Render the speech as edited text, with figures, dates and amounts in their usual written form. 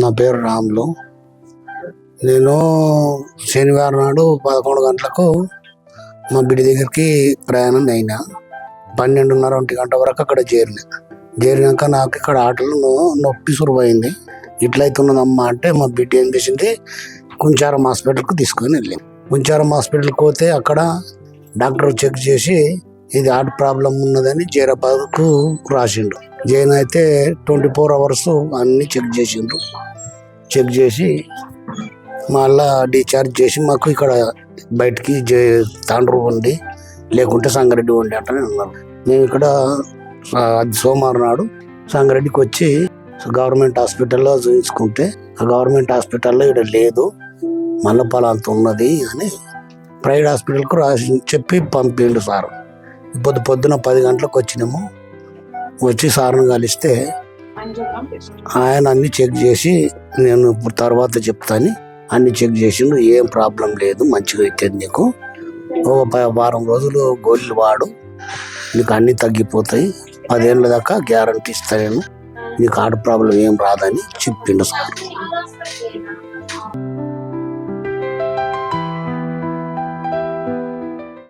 నా పేరు రాములు. నేను శనివారం నాడు 11 గంటలకు మా బిడ్డ దగ్గరికి ప్రయాణం అయినా. 12:30 1 గంట వరకు అక్కడ చేరినాక నాకు ఇక్కడ ఆటలు నొప్పి సురువైంది. ఇట్లయితున్నదమ్మా అంటే మా బిడ్డ ఏం చేసింది, కుంచారం హాస్పిటల్కు తీసుకొని వెళ్ళింది. కుంచారం హాస్పిటల్కి పోతే అక్కడ డాక్టర్ చెక్ చేసి ఇది హార్ట్ ప్రాబ్లం ఉన్నదని జైరాబాద్కు రాసిండు. జైన్ అయితే 24 అవర్స్ అన్నీ చెక్ చేసి మళ్ళా డిశ్చార్జ్ చేసి మాకు ఇక్కడ బయటికి తాండ్రు ఉండి లేకుంటే సంగారెడ్డి ఉండి అంటే ఉన్నారు. మేము ఇక్కడ సోమవారం నాడు సంగారెడ్డికి వచ్చి గవర్నమెంట్ హాస్పిటల్లో చూపించుకుంటే ఆ గవర్నమెంట్ హాస్పిటల్లో ఇక్కడ లేదు, మల్లపాలంత ఉన్నది అని ప్రైవేట్ హాస్పిటల్కు రాసి చెప్పి పంపిండు సార్. పొద్దున 10 గంటలకు వచ్చినాము. వచ్చి సార్ను కలిస్తే ఆయన అన్ని చెక్ చేసి నేను ఇప్పుడు తర్వాత చెప్తాను అన్ని చెక్ చేసిండు. ఏం ప్రాబ్లం లేదు, మంచిగా అవుతుంది, నీకు ఒక వారం రోజులు గోళీలు వాడు, నీకు అన్నీ తగ్గిపోతాయి, 10 ఏళ్ళ దాకా గ్యారంటీ ఇస్తాను, నీకు హార్ట్ ప్రాబ్లం ఏం రాదని చెప్పిండు సార్.